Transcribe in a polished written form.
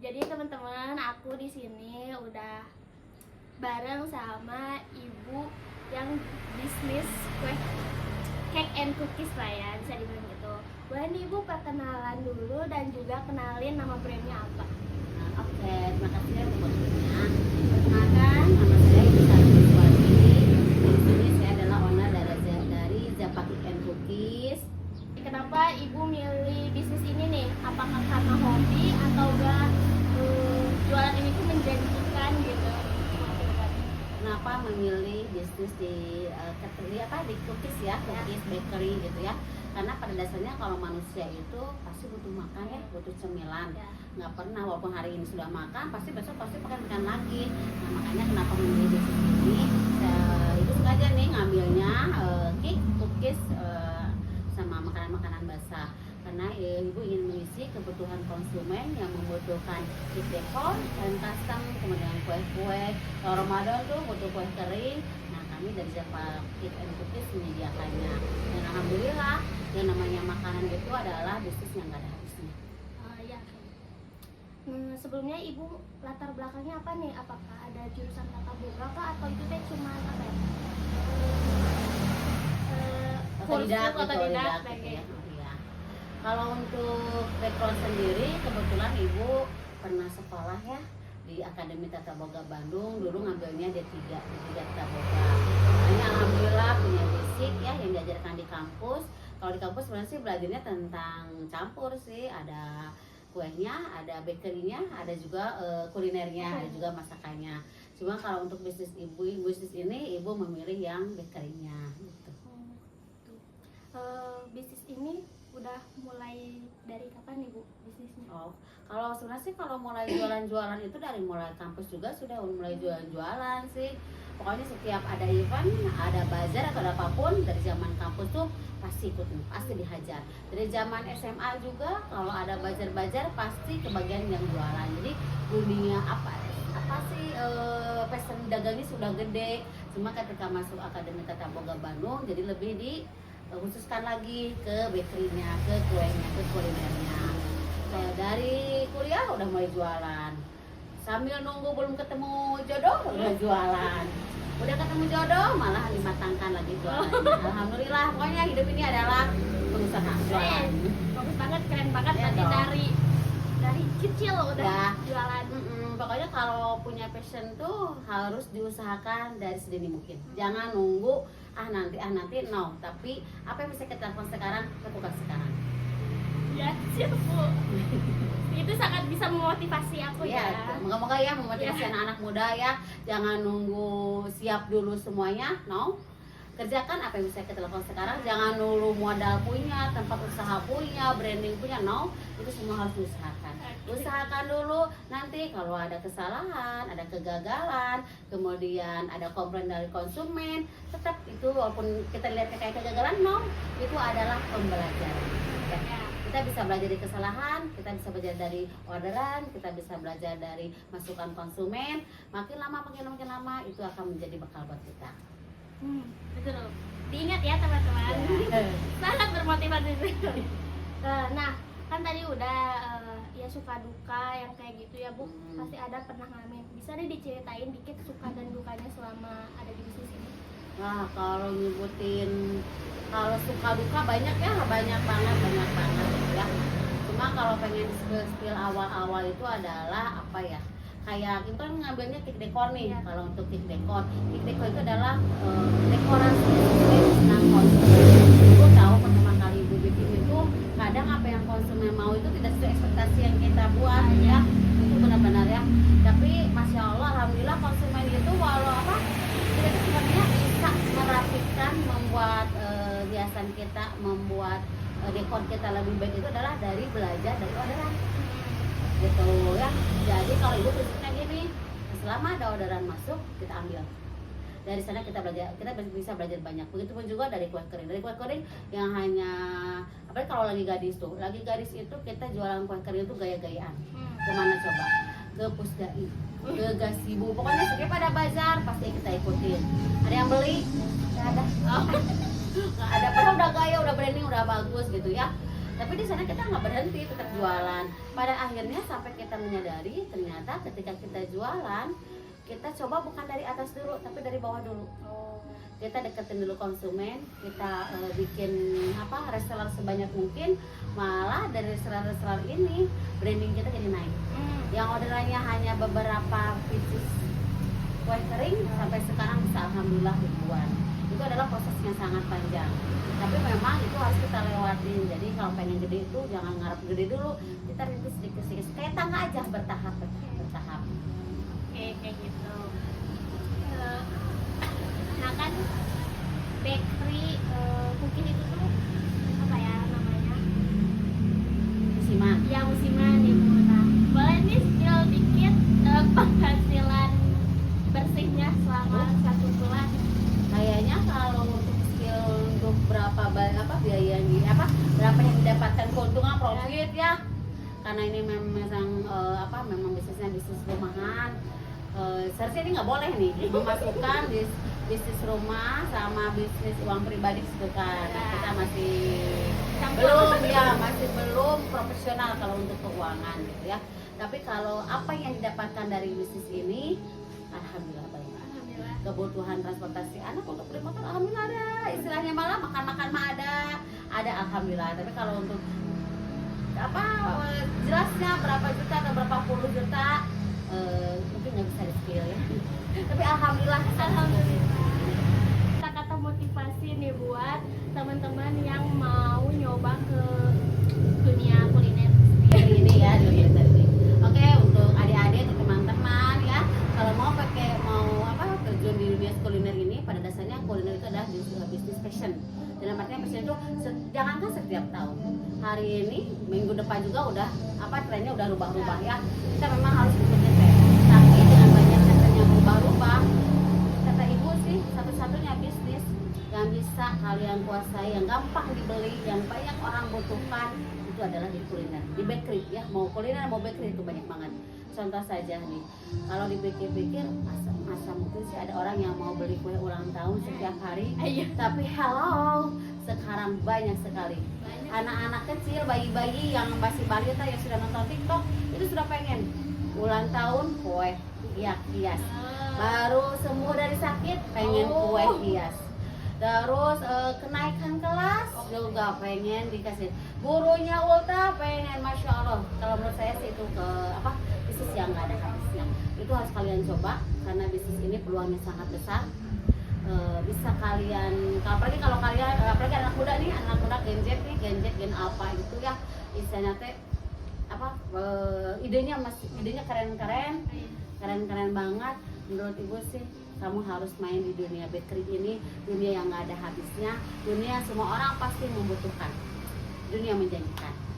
Jadi teman-teman, aku di sini udah bareng sama ibu yang bisnis kue cake and cookies lah ya, bisa dibilang gitu. Boleh nih ibu perkenalan dulu dan juga kenalin nama brandnya apa? Oke, terima kasih ya untuk waktunya. Perkenalkan, nama saya Ibu Sarmi Suwati. Di sini saya adalah owner dari Zappa Cake and Cookies. Kenapa ibu milih bisnis ini nih? Apakah karena hobi atau enggak jualan ini tuh menjanjikan gitu? Kenapa memilih bisnis di di cookies ya, cookies bakery gitu ya? Karena pada dasarnya kalau manusia itu pasti butuh makan ya, butuh cemilan. Nggak pernah walaupun hari ini sudah makan, pasti besok pasti makan lagi. Nah makanya kenapa memilih bisnis ini? Ibu sengaja nih ngambilnya cake, cookies sama makanan-makanan basah. Karena ibu ingin mengisi kebutuhan konsumen yang membutuhkan cake decor dan custom, kemudian kue-kue. Kalau Ramadan tuh butuh kue kering. Nah kami dari Zappa Cake and Cookies menyediakannya. Dan alhamdulillah yang namanya makanan itu adalah bisnis yang gak ada habisnya. Ya. Sebelumnya ibu latar belakangnya apa nih? Apakah ada jurusan tata boga kah atau itu teh cuma apa ya? Otodidak Otodidak gitu ya. Iya. Kalau untuk background sendiri, kebetulan ibu pernah sekolah ya di Akademi Tata Boga Bandung. Dulu ngambilnya D3 Tata Boga. Makanya alhamdulillah punya basic ya yang diajarkan di kampus. Kalau di kampus sebenarnya sih belajarnya tentang campur sih, ada kuehnya, ada bakerynya, ada juga kulinernya, ada juga masakannya. Cuma kalau untuk bisnis ini ibu memilih yang bakerynya gitu. Bisnis ini udah mulai dari kapan nih Bu bisnisnya? Oh, kalau sebenarnya sih kalau mulai jualan-jualan itu dari mulai kampus juga sudah mulai jualan-jualan sih. Pokoknya setiap ada event, ada bazar atau ada apapun dari zaman kampus tuh pasti ikutin, pasti dihajar. Dari zaman SMA juga kalau ada bazar-bazar pasti kebagian yang jualan. Jadi dunia apa sih passion dagangnya sudah gede. Cuma ketika masuk Akademi Tata Boga Bandung jadi lebih khususkan lagi ke bakerynya, ke kuenya, ke kulinernya. Dari kuliah udah mulai jualan. Sambil nunggu belum ketemu jodoh udah jualan. Udah ketemu jodoh malah dimatangkan lagi jualannya. Alhamdulillah, pokoknya hidup ini adalah pengusaha jualan. Bagus banget, keren banget Ya, tadi dari kecil udah jualan. Pokoknya kalau punya passion tuh harus diusahakan dari sedini mungkin. Jangan nunggu nanti no, tapi apa yang bisa kita lakukan sekarang, lakukan sekarang. Ya siap Bu. Itu sangat bisa memotivasi aku ya. Moga-moga ya memotivasi anak-anak muda ya. Jangan nunggu siap dulu semuanya, no. Kerjakan apa yang bisa kita lakukan sekarang. Jangan nunggu modal punya, tempat usaha punya, branding punya, no. Itu semua harus diusahakan. Usahakan dulu, nanti kalau ada kesalahan, ada kegagalan, kemudian ada komplain dari konsumen, tetap itu walaupun kita lihat kayak kegagalan, no, itu adalah pembelajaran. Ya. Kita bisa belajar dari kesalahan, kita bisa belajar dari orderan, kita bisa belajar dari masukan konsumen. Makin lama itu akan menjadi bekal buat kita. Betul. Diingat ya teman-teman. Sangat bermotivasi. Nah, kan tadi udah ya suka duka yang kayak gitu ya Bu. Pasti ada pernah ngalamin. Bisa nih diceritain dikit suka dan dukanya selama ada di bisnis ini? Nah, kalau nyebutin kalau suka duka banyak banget ya. Cuma kalau pengen spill awal-awal itu adalah apa ya? Kayak kita ngambilnya cake decor nih. Kalau untuk cake decor itu adalah dekorasi sesuai senang konsumen. Ibu tahu pertama kali ibu bikin itu kadang apa yang konsumen mau itu tidak sesuai ekspektasi yang kita buat ya. Itu benar-benar ya. Tapi masya Allah, alhamdulillah konsumen itu walau tidak sebenarnya bisa merapikan, membuat hiasan kita, membuat dekor kita lebih baik itu adalah dari belajar dari orderan. Gitu ya. Jadi kalau ibu prinsipnya gini, selama ada orderan masuk kita ambil. Dari sana kita bisa belajar banyak. Begitupun juga dari kue kering. Dari kue kering yang hanya apalagi kalau lagi gadis itu kita jualan kue kering itu gaya-gayaan. Kemana coba? Ke Pusdai, ke Gasibu. Pokoknya setiap ada bazar pasti kita ikutin. Ada yang beli? Nggak ada. Nggak ada. Padahal udah gaya, udah branding, udah bagus gitu ya. Tapi di sana kita nggak berhenti, tetap jualan. Pada akhirnya sampai kita menyadari ternyata ketika kita jualan, kita coba bukan dari atas dulu, tapi dari bawah dulu. Kita deketin dulu konsumen, kita bikin reseller sebanyak mungkin, malah dari reseller ini branding kita jadi naik. Yang orderannya hanya beberapa pieces kue kering sampai sekarang bisa alhamdulillah ribuan. Itu adalah proses yang sangat panjang, tapi memang itu harus kita lewatin. Jadi kalau pengen gede itu jangan ngarep gede dulu, kita rintis sedikit-sedikit kayak tangga aja, bertahap. Oke, kayak gitu. Nah kan bakery cookies itu tuh apa ya namanya? Musiman. Ya musiman ibu. Nah boleh nih spill dikit penghasilan bersihnya selama 1 bulan. Kayaknya kalau untuk skill untuk berapa biaya berapa yang didapatkan keuntungan profit ya, karena ini memang bisnisnya bisnis rumahan. Seharusnya ini nggak boleh nih memasukkan bisnis rumah sama bisnis uang pribadi gitu kan. Kita masih belum profesional kalau untuk keuangan gitu ya. Tapi kalau apa yang didapatkan dari bisnis ini, alhamdulillah banyak. Kebutuhan transportasi anak untuk beli motor alhamdulillah ada, istilahnya malah makan mah ada alhamdulillah. Tapi kalau untuk jelasnya berapa juta atau berapa puluh juta mungkin nggak bisa di-spill ya. Tapi alhamdulillah. Kata-kata motivasi nih buat teman-teman yang mau nyoba ke dunia kuliner ini ya dunia tadi. Oke, untuk adik-adik atau teman-teman ya, kalau mau terjun di dunia kuliner ini, pada dasarnya kuliner itu adalah bisnis passion. Dalam artinya passion itu jangankan setiap tahun, hari ini minggu depan juga udah trennya udah rubah-rubah ya. Kita memang harus ikutin tren, tapi dengan banyak yang berubah-ubah, kata ibu sih satu-satunya bisnis yang bisa kalian kuasai, yang gampang dibeli, yang banyak orang butuhkan, itu adalah di kuliner, di bakery ya. Mau kuliner mau bakery itu banyak banget. Contoh saja nih, kalau dipikir-pikir masa mungkin sih ada orang yang mau beli kue ulang tahun setiap hari. Tapi hello, sekarang banyak sekali anak-anak kecil, bayi-bayi yang masih balita yang sudah nonton TikTok itu sudah pengen ulang tahun kue hias. Baru sembuh dari sakit pengen kue hias. Terus kenaikan kelas juga pengen dikasih, gurunya ulta pengen, masya Allah. Kalau menurut saya sih itu bisnis yang nggak ada habisnya. Itu harus kalian coba karena bisnis ini peluangnya sangat besar. Bisa kalian, apalagi anak muda Gen apa gitu ya, istilahnya idenya keren banget. Menurut ibu sih kamu harus main di dunia bakery ini, dunia yang nggak ada habisnya, dunia semua orang pasti membutuhkan, dunia menjanjikan.